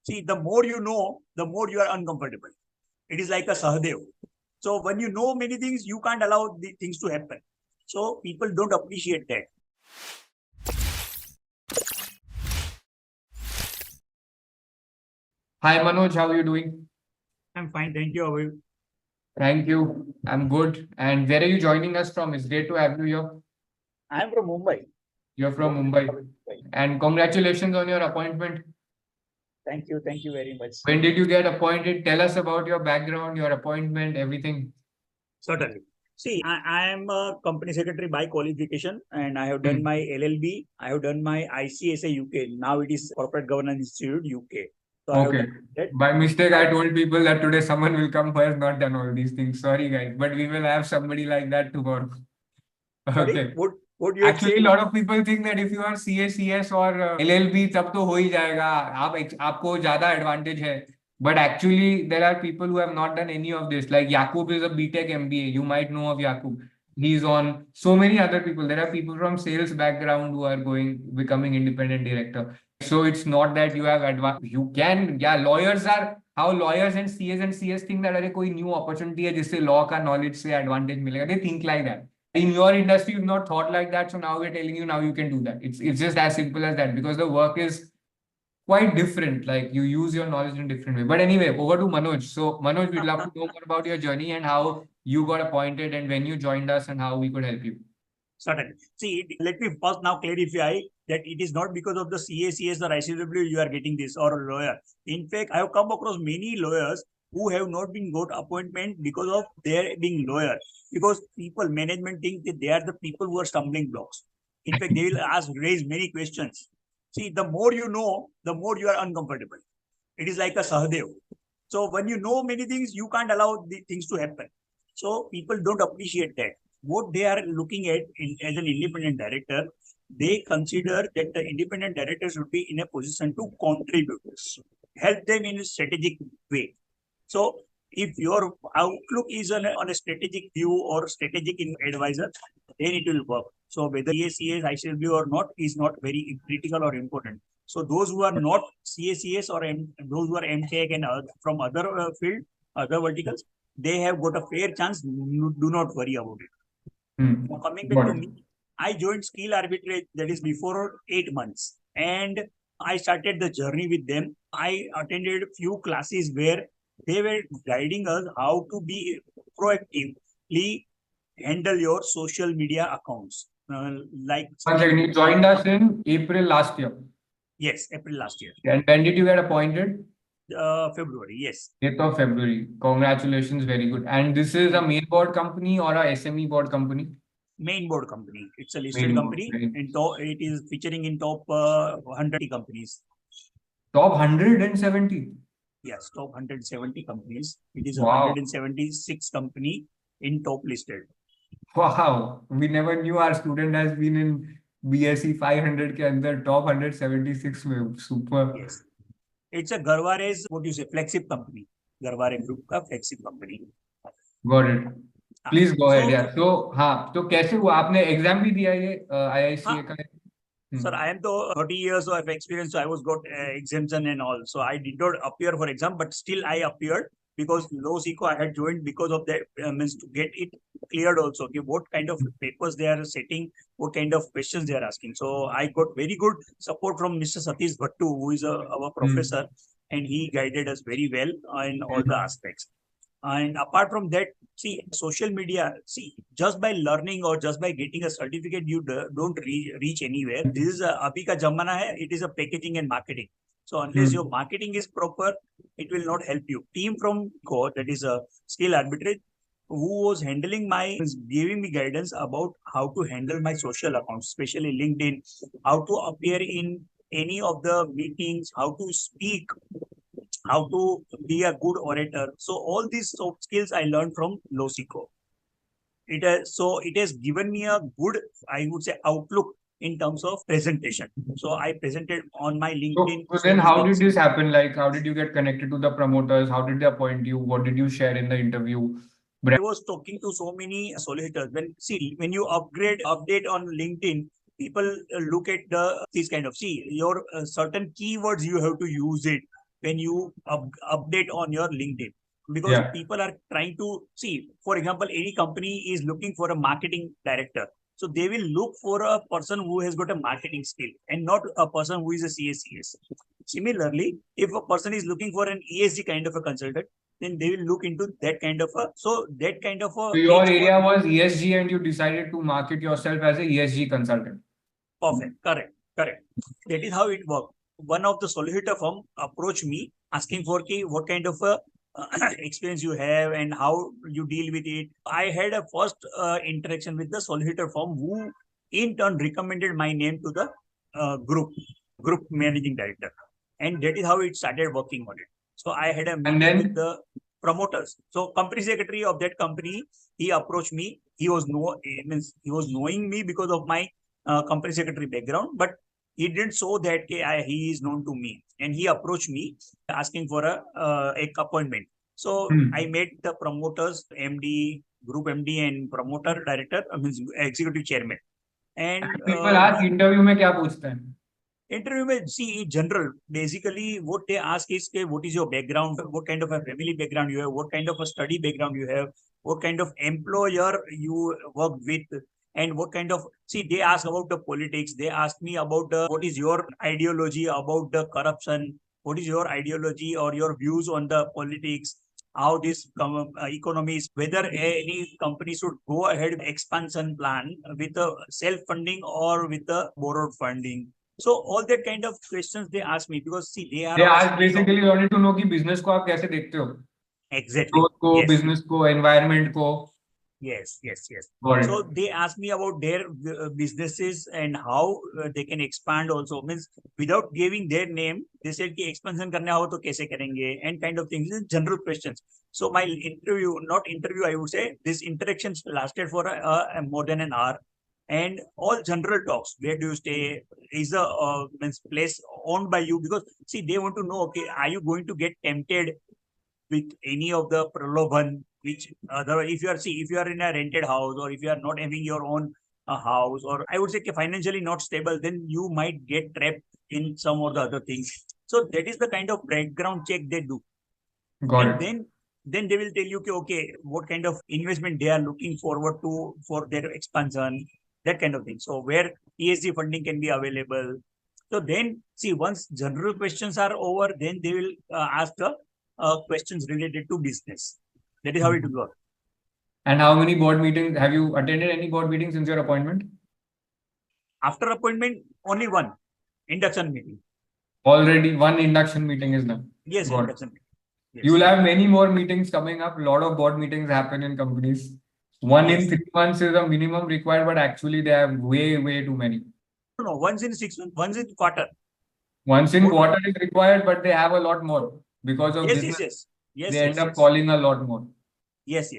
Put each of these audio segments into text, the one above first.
See, the more you know, the more you are uncomfortable. It is like a Sahadev. So when you know many things, you can't allow the things to happen. So people don't appreciate that. Hi Manoj, how are you doing? I'm fine, thank you. How are you? Thank you. I'm good. And where are you joining us from? It's great to have you here. I'm from Mumbai. You're from Mumbai. And congratulations on your appointment. Thank you very much. When did you get appointed? Tell us about your background, your appointment, everything. Certainly. See, I am a company secretary by qualification, and I have done my LLB. I have done my ICSA UK. Now it is Corporate Governance Institute UK. So I have Okay. done that. By mistake, I told people that today someone will come who has not done all these things. Sorry, guys, but we will have somebody like that tomorrow. Sorry, Okay. what you have Actually, a said? lot of people think that if you are CA, CS or LLB, तब तो हो ही जाएगा. आपको ज़्यादा advantage है. But actually, there are people who have not done any of this. Like Yakub is a BTech MBA. You might know of Yakub. He's on so many other people. There are people from sales background who are becoming independent director. So it's not that you have advantage. You can, yeah, lawyers are how lawyers and CS think that अरे कोई new opportunity है जिससे law का knowledge से advantage मिलेगा. They think like that. In your industry, you've not thought like that. So now we're telling you now you can do that. It's just as simple as that because the work is quite different. Like you use your knowledge in a different way. But anyway, over to Manoj. So Manoj, we'd love to know more about your journey and how you got appointed and when you joined us and how we could help you. Certainly. See, let me first now clarify that it is not because of the CACS or ICW you are getting this or a lawyer. In fact, I have come across many lawyers who have not been got appointment because of their being lawyer. Because people, management think that they are the people who are stumbling blocks. In fact, they will raise many questions. See, the more you know, the more you are uncomfortable. It is like a Sahadev. So when you know many things, you can't allow the things to happen. So people don't appreciate that. What they are looking at as an independent director, they consider that the independent director should be in a position to contribute, help them in a strategic way. So if your outlook is on a strategic view or strategic advisor, then it will work. So whether CACS, ICW or not is not very critical or important. So those who are not CACS or those who are MTech and from other field, other verticals, they have got a fair chance. Do not worry about it. Now coming back to me, I joined SkillArbitrage, that is before 8 months, and I started the journey with them. I attended few classes where they were guiding us how to be proactively handle your social media accounts. Like One second, you joined us in April last year. Yes, April last year. And when did you get appointed? February, yes. 8th of February. Congratulations, very good. And this is a main board company or a SME board company? Main board company. It's a listed company, and it is featuring in top 100 companies. Top 170? Yes, top 170 companies. It is a Wow. 176 company in top listed. Wow, we never knew our student has been in BSc 500 के अंदर top 176 में. Super. Yes. It's a Garware's, what do you say, flagship company. Garware group का flagship company. Got it. Please go ahead. Yeah. So हाँ, तो कैसे हुआ? आपने exam भी दिया ये IICA का? Sir, I am the 30 years of experience, so I was got exemption and all. So I did not appear for exam, but still I appeared because low SECO I had joined because of that means to get it cleared also. Okay, what kind of papers they are setting, what kind of questions they are asking. So I got very good support from Mr. Satish Bhattu, who is our professor, and he guided us very well in all the aspects. And apart from that, see, social media, see, just by learning or just by getting a certificate, you don't reach anywhere. This is abhi ka zamana hai. It is a packaging and marketing. So unless your marketing is proper, it will not help you. Team from core, that is a SkillArbitrage, who was handling giving me guidance about how to handle my social accounts, especially LinkedIn, how to appear in any of the meetings, how to speak, how to be a good orator. So all these soft skills I learned from LOSICO. It has given me a good, I would say, outlook in terms of presentation. So I presented on my LinkedIn. So then how did this happen? Like, how did you get connected to the promoters? How did they appoint you? What did you share in the interview? I was talking to so many solicitors. When you update on LinkedIn, people look at these kind of, your certain keywords, you have to use it. when you update on your LinkedIn. Because people are trying to see, for example, any company is looking for a marketing director. So they will look for a person who has got a marketing skill and not a person who is a CACS. Similarly, if a person is looking for an ESG kind of a consultant, then they will look into that kind of a, so that kind of a. So your area was ESG and you decided to market yourself as a ESG consultant. Perfect. Correct. That is how it worked. One of the solicitor firm approached me asking for what kind of a experience you have and how you deal with it. I had a first interaction with the solicitor firm who in turn recommended my name to the group managing director. And that is how it started working on it. So I had a meeting with the promoters. So company secretary of that company, he approached me. He was knowing me because of my company secretary background, but he didn't show that he is known to me, and he approached me asking for a appointment. So I met the promoters, MD, group MD, and promoter director, executive chairman. And people ask interview में क्या पूछते हैं? Interview में see general, basically what they ask is what is your background, what kind of a family background you have, what kind of a study background you have, what kind of employer you work with, and what kind of, see, they ask about the politics. They ask me about what is your ideology about the corruption, what is your ideology or your views on the politics, how this economy is, whether any company should go ahead with expansion plan with a self-funding or with a borrowed funding. So all that kind of questions they ask me, because see, they ask basically wanted to know कि business को आप कैसे देखते हो? Exactly. Growth को, business को, environment को. Yes. So they ask me about their businesses and how they can expand also. Means without giving their name, they said कि expansion करना हो तो कैसे करेंगे, and kind of things, general questions. So my not interview, I would say, this interactions lasted for more than an hour. And all general talks. Where do you stay? Is a place owned by you? Because see, they want to know, okay, are you going to get tempted with any of the praloban, which if you are in a rented house, or if you are not having your own house, or I would say financially not stable, then you might get trapped in some or the other things. So that is the kind of background check they do. Got it. Then they will tell you, okay, what kind of investment they are looking forward to for their expansion, that kind of thing. So where ESG funding can be available. So then, see, once general questions are over, then they will ask the questions related to business. That is how it will work. And how many board meetings have you attended? Any board meetings since your appointment? After appointment, only one induction meeting. Already one induction meeting is done. Yes, induction meeting. Yes. You will have many more meetings coming up. A lot of board meetings happen in companies. One in 3 months is a minimum required, but actually they have way too many. No, once in 6 months, once in quarter. Once in quarter is required, but they have a lot more because of business. Yes. They end up calling a lot more. Yes.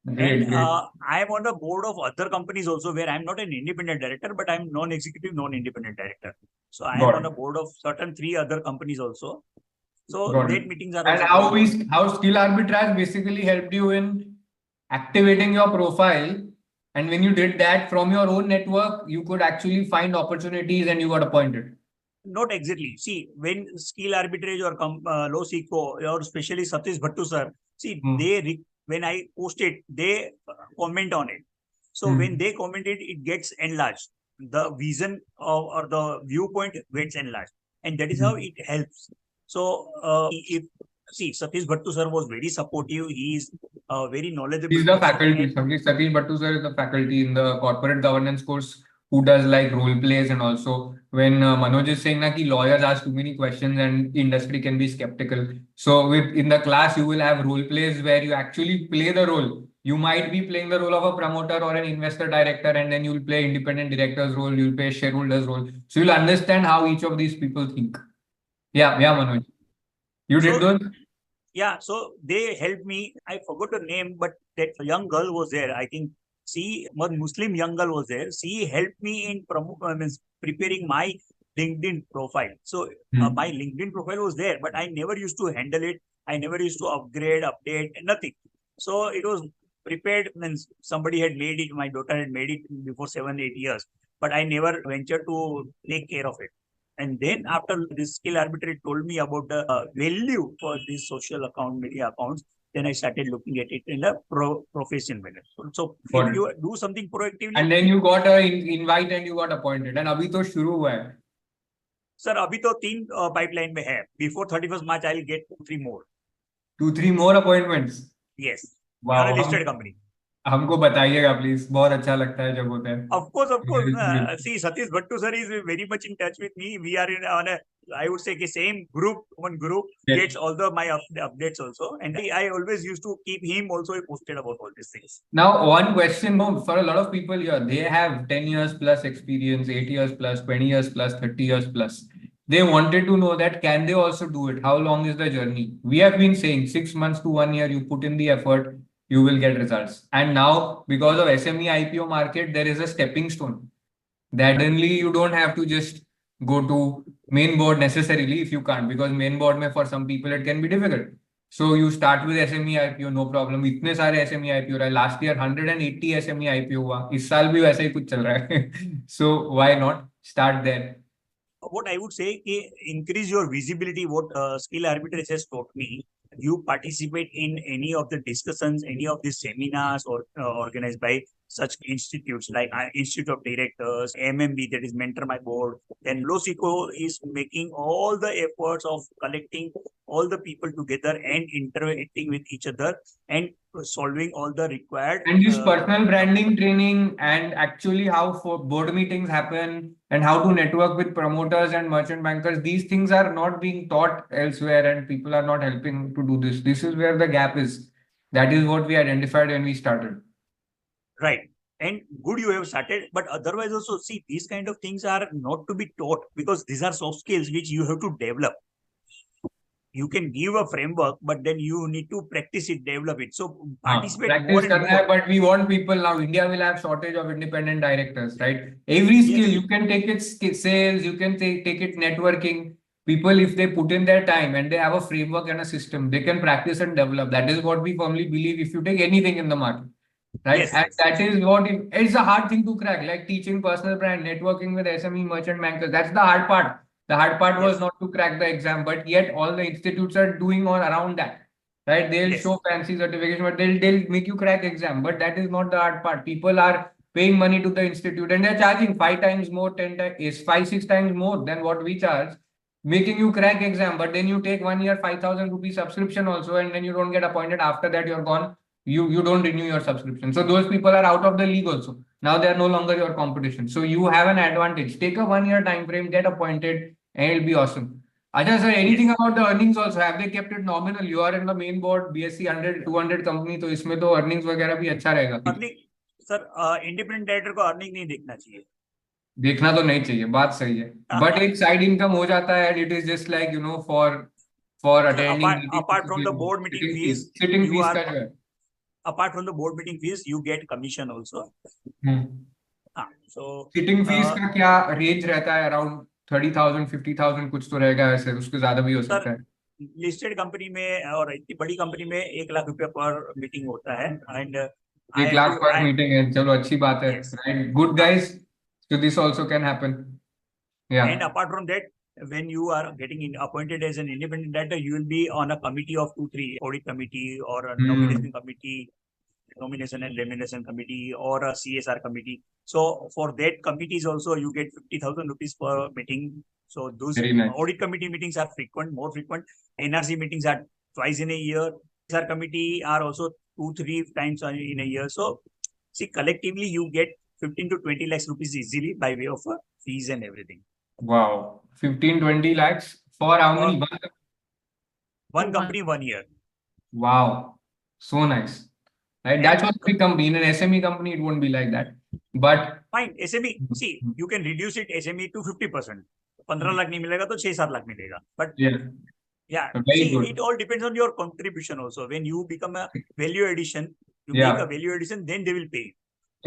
Great. I am on the board of other companies also, where I'm not an independent director, but I'm non-executive, non-independent director. So I am on the board of certain 3 other companies also. So that meetings are. And how SkillArbitrage basically helped you in activating your profile, and when you did that from your own network, you could actually find opportunities and you got appointed. Not exactly. See, when SkillArbitrage or LowSeco or especially Satish Bhattu sir, see, when I post it, they comment on it. So when they commented, it gets enlarged. The vision or the viewpoint gets enlarged, and that is how it helps. So Satish Bhattu sir was very supportive. He is very knowledgeable. He's the faculty. Satish Bhattu sir is the faculty in the corporate governance course, who does like role plays. And also when Manoj is saying that lawyers ask too many questions and industry can be skeptical. So in the class, you will have role plays where you actually play the role. You might be playing the role of a promoter or an investor director, and then you'll play independent director's role, you'll play shareholder's role. So you'll understand how each of these people think. Yeah, Manoj. You did those? Yeah, so they helped me. I forgot her name, but that young girl was there. I think one Muslim young girl was there. She helped me in preparing my LinkedIn profile. So my LinkedIn profile was there, but I never used to handle it. I never used to upgrade, update, nothing. So it was prepared. Means somebody had made it. My daughter had made it before 7-8 years, but I never ventured to take care of it. And then after this skill arbitrage told me about the value for these social account, media accounts, then I started looking at it in a professional manner. So Got if it. you do something proactively, And then you got a invite and you got appointed. And अभी तो शुरू हुआ है. Sir अभी तो 3 pipeline में है. Before 31st March, I'll get 2-3 more. 2-3 more appointments. Yes. Wow. On a listed company. हमको बताइएगा प्लीज, बहुत अच्छा लगता है जब होता है. Of course. See, Satish Bhattu sir is very much in touch with me. We are on a, I would say, the same group. One group gets all my updates also, and I always used to keep him also posted about all these things. Now, one question for a lot of people here, they have 10 years plus experience, 8 years plus, 20 years plus, 30 years plus. They wanted to know that can they also do it? How long is the journey? We have been saying 6 months to 1 year, you put in the effort, you will get results. And now, because of SME IPO market, there is a stepping stone. That only you don't have to just go to main board necessarily if you can't, because main board में for some people it can be difficult. So you start with SME IPO, no problem. इतने सारे SME IPO रहा है. Last year 180 SME IPO हुआ. इस साल भी वैसा ही कुछ चल रहा है. So why not start there? What I would say, increase your visibility. What skill arbitrage has taught me, you participate in any of the discussions, any of these seminars or organized by such institutes like Institute of Directors, MMB, that is Mentor My Board. Then LOSICO is making all the efforts of collecting all the people together and interacting with each other and solving all the required. And this personal branding training and actually how board meetings happen and how to network with promoters and merchant bankers, these things are not being taught elsewhere and people are not helping to do this. This is where the gap is. That is what we identified when we started. Right. And good you have started, but otherwise also see these kind of things are not to be taught because these are soft skills which you have to develop. You can give a framework, but then you need to practice it, develop it. So participate more and more. But we want people now. India will have shortage of independent directors, right? Every skill you can take it sales, you can take it networking. People, if they put in their time and they have a framework and a system, they can practice and develop. That is what we firmly believe. If you take anything in the market, right? Yes, and yes. that is what it's a hard thing to crack, like teaching personal brand, networking with SME merchant bankers. That's the hard part. The hard part was not to crack the exam, but yet all the institutes are doing all around that, right? They'll show fancy certification, but they'll make you crack exam. But that is not the hard part. People are paying money to the institute and they're charging 5 times more, 10 times, 5-6 times more than what we charge, making you crack exam. But then you take 1 year 5,000 rupees subscription also, and then you don't get appointed. After that, you're gone. You don't renew your subscription. So those people are out of the league also. Now they are no longer your competition. So you have an advantage. Take a 1 year time frame, get appointed, and it'll be awesome. Ajay sir, anything about the earnings also? Have they kept it nominal? You are in the main board, BSC 100, 200 company, तो इसमें तो earnings वगैरह भी अच्छा रहेगा. Earning, sir, independent director को earning नहीं देखना चाहिए. देखना तो नहीं चाहिए, बात सही है. But एक side income हो जाता है, and it is just like, for attending. Apart from the board meeting fees, sitting fees का जो है. Apart from the board meeting fees, you get commission also. So sitting fees का क्या range रहता है? Around 30,000, 50,000 कुछ तो रहेगा ऐसे, उसके ज्यादा भी हो सकता है. लिस्टेड कंपनी में और इतनी बड़ी कंपनी में 1 लाख रुपया पर मीटिंग होता है. एंड 1 लाख पर मीटिंग है. चलो अच्छी बात है. Right, good guys. So this also can happen. Yeah. And apart from that, when you are getting appointed as an independent director, you will be on a committee of 2-3 audit committee or a nomination committee, nomination and remuneration committee, or a CSR committee. So for that committees also you get 50,000 rupees per meeting. So those audit committee meetings are more frequent. NRC meetings are twice in a year. CSR committee are also 2-3 times in a year. So see, collectively you get 15 to 20 lakhs rupees easily by way of fees and everything. Wow, 15-20 lakhs for how many? One company, 1 year. Wow, so nice. Right, that's what big company. In an SME company, it won't be like that. But fine, SME. See, you can reduce it SME to 50%. 15 lakh नहीं मिलेगा तो 6-7 lakh मिलेगा. But yeah, see, it all depends on your contribution also. When you become a value addition, you make a value addition, then they will pay.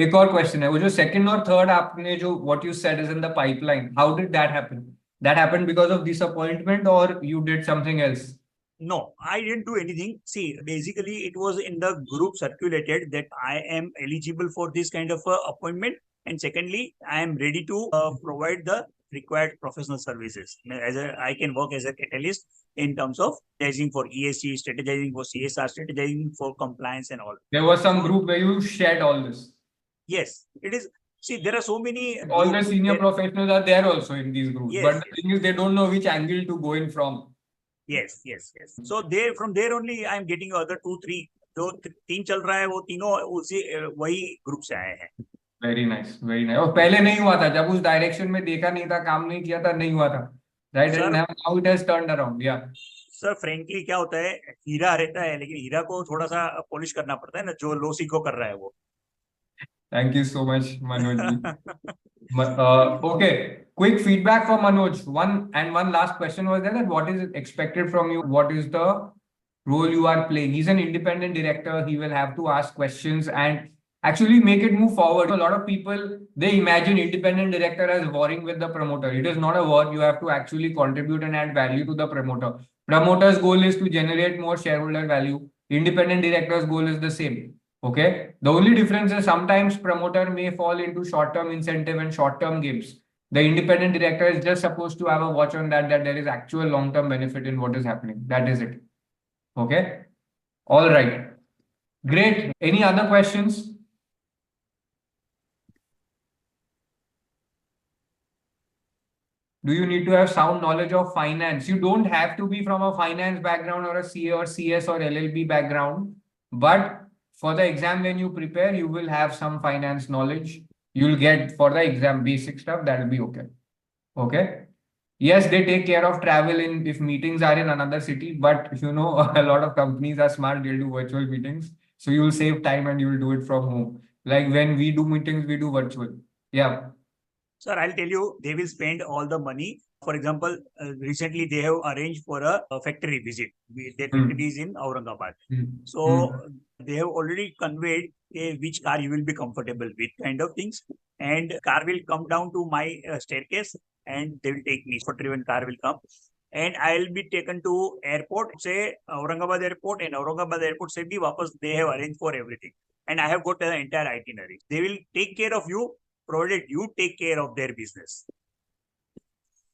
एक और question है, वो जो second और थर्ड आपने जो what you said is in the pipeline, how did that happen? That happened because of disappointment or you did something else? No, I didn't do anything. See, basically it was in the group circulated that I am eligible for this kind of appointment, and secondly, I am ready to provide the required professional services. I can work as a catalyst in terms of strategizing for ESG, strategizing for CSR, strategizing for compliance and all. There was some So, group where you shared all this. yes, it is. See, there are so many. All the senior professionals are there also in these groups, Yes, but yes. the thing is, they don't know which angle to go in from. Yes, yes, yes. So there, from there only, I am getting other 2, 3. जो 3 चल रहा है वो तीनों उसी वही group से आए हैं. Very nice, very nice. और पहले नहीं हुआ था, जब उस डायरेक्शन में देखा नहीं था, काम नहीं किया था, नहीं हुआ था, right? And now it has turned around. या सर, फ्रेंकली क्या होता है, हीरा रहता है, लेकिन हीरा को थोड़ा सा पॉलिश करना पड़ता है ना, जो लो सीखो कर रहा है वो. Thank you so much Manoj ji. Okay, quick feedback for Manoj. One last question was there, that what is expected from you? What is the role you are playing? He's an independent director. He will have to ask questions and actually make it move forward. A lot of people, they imagine independent director as warring with the promoter. It is not a war. You have to actually contribute and add value to the promoter. Promoter's goal is to generate more shareholder value. Independent director's goal is the same. Okay. The only difference is sometimes promoter may fall into short-term incentive and short-term games. The independent director is just supposed to have a watch on that there is actual long-term benefit in what is happening. That is it. Okay. All right. Great. Any other questions? Do you need to have sound knowledge of finance? You don't have to be from a finance background or a CA or CS or LLB background, but for the exam, when you prepare, you will have some finance knowledge. You'll get for the exam basic stuff, that will be okay. Okay. Yes, they take care of travel in if meetings are in another city, but you know, a lot of companies are smart, they'll do virtual meetings. So you'll save time and you'll do it from home. Like when we do meetings, we do virtual. Yeah. Sir, I'll tell you, they will spend all the money. For example, recently they have arranged for a factory visit. Their factory is in Aurangabad. So they have already conveyed which car you will be comfortable with, kind of things. And car will come down to my staircase and they will take me. Driven car will come. And I'll be taken to airport, say Aurangabad airport, and Aurangabad airport say bhi wapas, they have arranged for everything. And I have got the entire itinerary. They will take care of you, provided you take care of their business.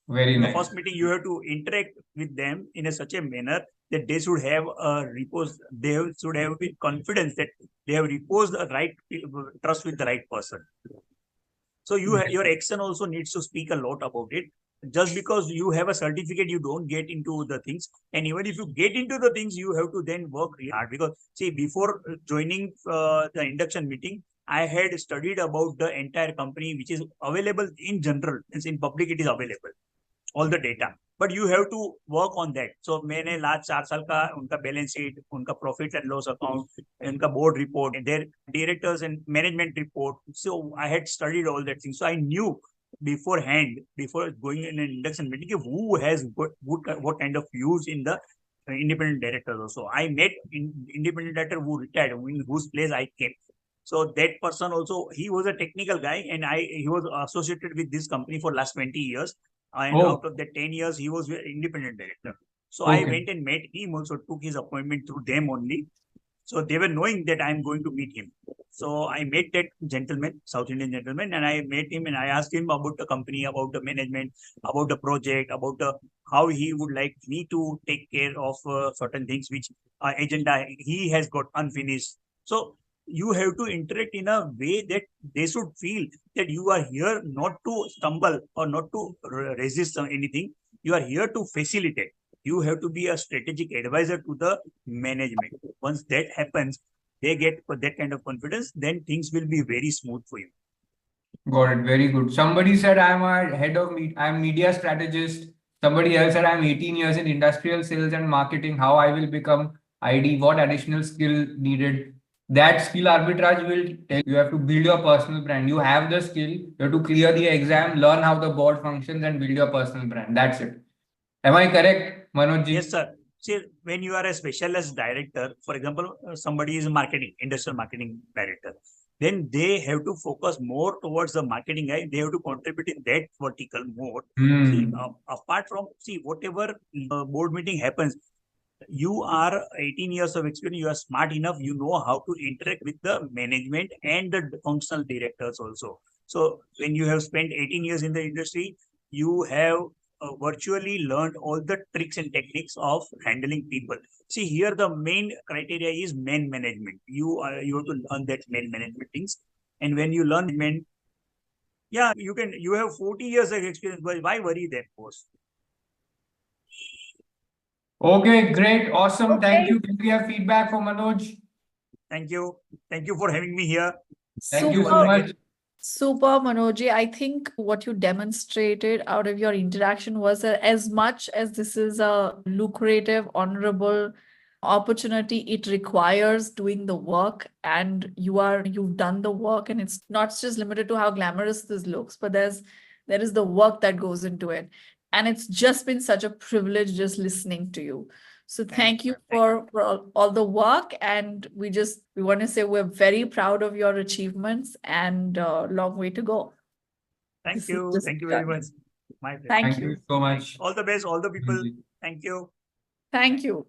Very nice. The first meeting, you have to interact with them in such a manner that they should have a repose. They should have confidence that they have reposed the right trust with the right person. So your action also needs to speak a lot about it. Just because you have a certificate, you don't get into the things. And even if you get into the things, you have to then work really hard. Because see, before joining the induction meeting, I had studied about the entire company, which is available in general. It's in public, it is available, all the data. But you have to work on that. So मैंने last 4 साल का उनका balance sheet, उनका profit and loss account, उनका board report, their directors and management report. So I had studied all that things. So I knew beforehand, before going in an induction meeting, who has what kind of views in the independent directors also. I met independent director who retired, in whose place I came. So that person also, he was a technical guy, and he was associated with this company for last 20 years. And out of that 10 years, he was independent director. So I went and met him, also took his appointment through them only. So they were knowing that I'm going to meet him. So I met that gentleman, South Indian gentleman, and I met him and I asked him about the company, about the management, about the project, about how he would like me to take care of certain things which agenda he has got unfinished. So you have to interact in a way that they should feel that you are here not to stumble or not to resist anything. You are here to facilitate. You have to be a strategic advisor to the management. Once that happens, they get that kind of confidence, then things will be very smooth for you. Got it. Very good. Somebody said I'm a head of I'm media strategist. Somebody else said I'm 18 years in industrial sales and marketing. How I will become ID? What additional skill needed? That skill arbitrage will tell you have to build your personal brand. You have the skill. You have to clear the exam, learn how the board functions, and build your personal brand. That's it. Am I correct, Manoj ji? Yes, sir. See, when you are a specialist director, for example, somebody is marketing, industrial marketing director, then they have to focus more towards the marketing guy. They have to contribute in that vertical more. See, apart from, whatever board meeting happens, you are 18 years of experience, you are smart enough, you know how to interact with the management and the functional directors also. So when you have spent 18 years in the industry, you have virtually learned all the tricks and techniques of handling people. See, here the main criteria is man management. You have to learn that man management things. And when you learn man, yeah, you have 40 years of experience, but why worry that, boss? Okay, great, awesome. Thank Okay. you. Can we have feedback for Manoj? Thank you. Thank you for having me here. Thank you so Super. much. Super, Manoj. I think what you demonstrated out of your interaction was that as much as this is a lucrative, honorable opportunity, it requires doing the work, and you've done the work, and it's not just limited to how glamorous this looks, but there is the work that goes into it. And it's just been such a privilege just listening to you. So thank you for all the work, and we want to say we're very proud of your achievements, and long way to go. Thank This is you. just Thank you very done. much. My pleasure. Thank Thank you you. so much. All the best, all the people. Thank you. Thank you.